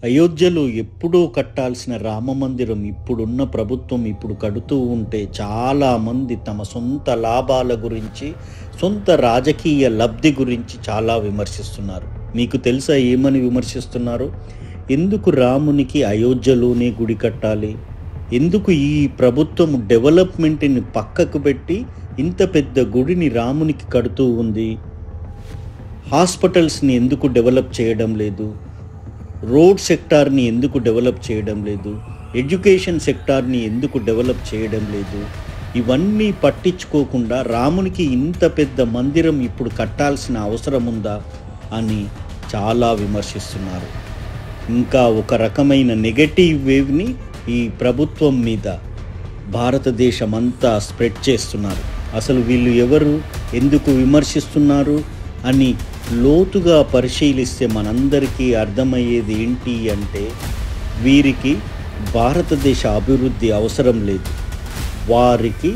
అయోధ్యలో ఎప్పుడో కట్టాల్సిన రామమందిరం ఇప్పుడున్న ప్రభుత్వం ఇప్పుడు కడుతూ ఉంటే చాలామంది తమ సొంత లాభాల గురించి, సొంత రాజకీయ లబ్ధి గురించి చాలా విమర్శిస్తున్నారు. మీకు తెలుసా ఏమని విమర్శిస్తున్నారు? ఎందుకు రామునికి అయోధ్యలోనే గుడి కట్టాలి? ఎందుకు ఈ ప్రభుత్వం డెవలప్మెంట్ని పక్కకు పెట్టి ఇంత పెద్ద గుడిని రామునికి కడుతూ ఉంది? హాస్పిటల్స్ని ఎందుకు డెవలప్ చేయడం లేదు? రోడ్ సెక్టార్ని ఎందుకు డెవలప్ చేయడం లేదు? ఎడ్యుకేషన్ సెక్టార్ని ఎందుకు డెవలప్ చేయడం లేదు? ఇవన్నీ పట్టించుకోకుండా రామునికి ఇంత పెద్ద మందిరం ఇప్పుడు కట్టాల్సిన అవసరం ఉందా అని చాలా విమర్శిస్తున్నారు. ఇంకా ఒక రకమైన నెగటివ్ వేవ్ని ఈ ప్రభుత్వం మీద భారతదేశం అంతా స్ప్రెడ్ చేస్తున్నారు. అసలు వీళ్ళు ఎవరు, ఎందుకు విమర్శిస్తున్నారు అని లోతుగా పరిశీలిస్తే మనందరికీ అర్థమయ్యేది ఏంటి అంటే, వీరికి భారతదేశ అభివృద్ధి అవసరం లేదు, వారికి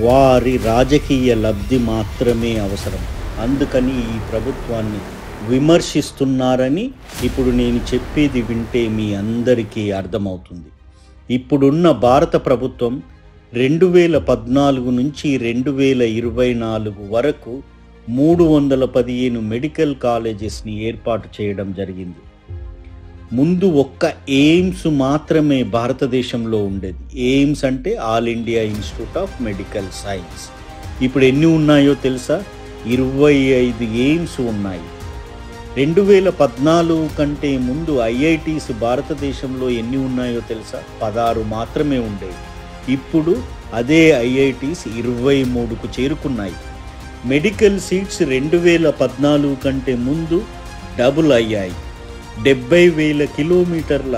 వారి రాజకీయ లబ్ధి మాత్రమే అవసరం. అందుకని ఈ ప్రభుత్వాన్ని విమర్శిస్తున్నారని ఇప్పుడు నేను చెప్పేది వింటే మీ అందరికీ అర్థమవుతుంది. ఇప్పుడున్న భారత ప్రభుత్వం 2014 నుంచి 2024 వరకు 315 మెడికల్ కాలేజెస్ని ఏర్పాటు చేయడం జరిగింది. ముందు ఒక్క ఎయిమ్స్ మాత్రమే భారతదేశంలో ఉండేది. ఎయిమ్స్ అంటే all India institute of medical science. ఇప్పుడు ఎన్ని ఉన్నాయో తెలుసా? 25 ఎయిమ్స్ ఉన్నాయి. 2014 కంటే ముందు ఐఐటీస్ భారతదేశంలో ఎన్ని ఉన్నాయో తెలుసా? 16 మాత్రమే ఉండేవి. ఇప్పుడు అదే ఐఐటీస్ 23కు చేరుకున్నాయి. మెడికల్ సీట్స్ 2014 కంటే ముందు డబుల్ అయ్యాయి. 70,000 కిలోమీటర్ల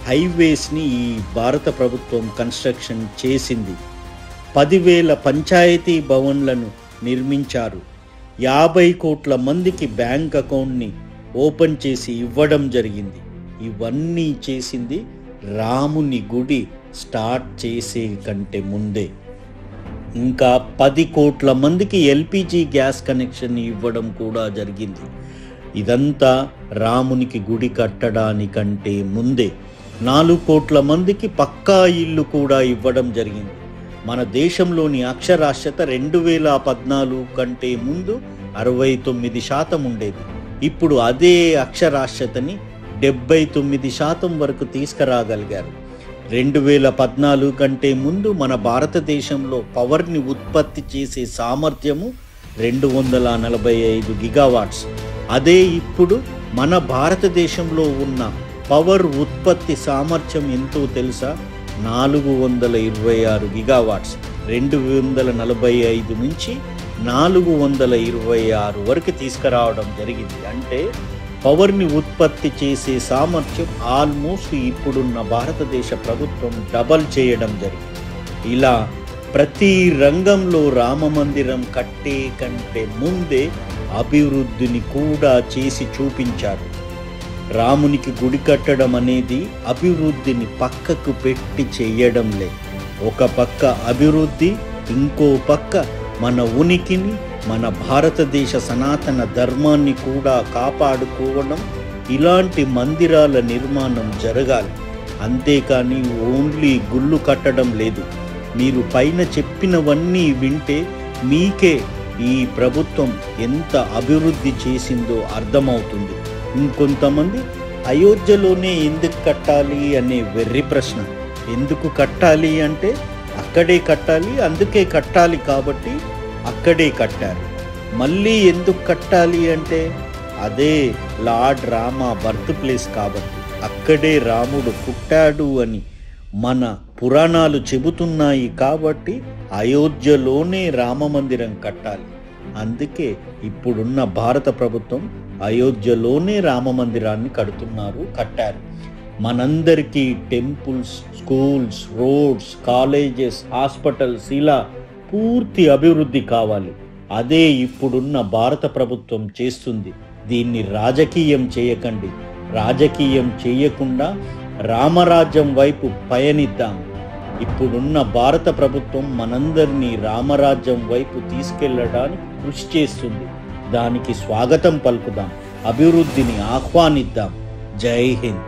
హైవేస్ని ఈ భారత ప్రభుత్వం కన్స్ట్రక్షన్ చేసింది. 10,000 పంచాయతీ భవన్లను నిర్మించారు. 50 కోట్ల మందికి బ్యాంక్ అకౌంట్ని ఓపెన్ చేసి ఇవ్వడం జరిగింది. ఇవన్నీ చేసింది రాముని గుడి స్టార్ట్ చేసే కంటే ముందే. ఇంకా 10 కోట్ల మందికి ఎల్పిజి గ్యాస్ కనెక్షన్ ఇవ్వడం కూడా జరిగింది. ఇదంతా రామునికి గుడి కట్టడానికంటే ముందే. 4 కోట్ల మందికి పక్కా ఇల్లు కూడా ఇవ్వడం జరిగింది. మన దేశంలోని అక్షరాస్యత 2014 కంటే ముందు 69% ఉండేది. ఇప్పుడు అదే అక్షరాస్యతని 79% వరకు తీసుకురాగలిగారు. 2014 కంటే ముందు మన భారతదేశంలో పవర్ని ఉత్పత్తి చేసే సామర్థ్యము 245 గిగావాట్స్. అదే ఇప్పుడు మన భారతదేశంలో ఉన్న పవర్ ఉత్పత్తి సామర్థ్యం ఎంతో తెలుసా? 426 గిగావాట్స్. 245 నుంచి 426 వరకు తీసుకురావడం జరిగింది. అంటే పవర్ని ఉత్పత్తి చేసే సామర్థ్యం ఆల్మోస్ట్ ఇప్పుడున్న భారతదేశ ప్రభుత్వం డబల్ చేయడం జరిగింది. ఇలా ప్రతి రంగంలో రామమందిరం కట్టే కంటే ముందే అభివృద్ధిని కూడా చేసి చూపించారు. రామునికి గుడి కట్టడం అనేది అభివృద్ధిని పక్కకు పెట్టి చేయడం లే. ఒక పక్క అభివృద్ధి, ఇంకో పక్క మన ఉనికిని, మన భారతదేశ సనాతన ధర్మాన్ని కూడా కాపాడుకోవడం. ఇలాంటి మందిరాల నిర్మాణం జరగాలి. అంతేకాని ఓన్లీ గుళ్ళు కట్టడం లేదు. మీరు పైన చెప్పినవన్నీ వింటే మీకే ఈ ప్రభుత్వం ఎంత అభివృద్ధి చేసిందో అర్థమవుతుంది. ఇంకొంతమంది అయోధ్యలోనే ఎందుకు కట్టాలి అనే వెర్రి ప్రశ్న. ఎందుకు కట్టాలి అంటే అక్కడే కట్టాలి, అందుకే కట్టాలి కాబట్టి అక్కడే కట్టారు. మళ్ళీ ఎందుకు కట్టాలి అంటే అదే లార్డ్ రామ బర్త్ ప్లేస్ కాబట్టి అక్కడే రాముడు పుట్టాడు అని మన పురాణాలు చెబుతున్నాయి. కాబట్టి అయోధ్యలోనే రామమందిరం కట్టాలి. అందుకే ఇప్పుడున్న భారత ప్రభుత్వం అయోధ్యలోనే రామమందిరాన్ని కట్టారు. మనందరికీ temples, schools, roads, colleges, hospitals ఇలా పూర్తి అభివృద్ధి కావాలి. అదే ఇప్పుడున్న భారత ప్రభుత్వం చేస్తుంది. దీన్ని రాజకీయం చేయకండి. రాజకీయం చేయకుండా రామరాజ్యం వైపు పయనిద్దాం. ఇప్పుడున్న భారత ప్రభుత్వం మనందరినీ రామరాజ్యం వైపు తీసుకెళ్లడానికి కృషి చేస్తుంది. దానికి స్వాగతం పలుకుదాం, అభివృద్ధిని ఆహ్వానిద్దాం. జై హింద్.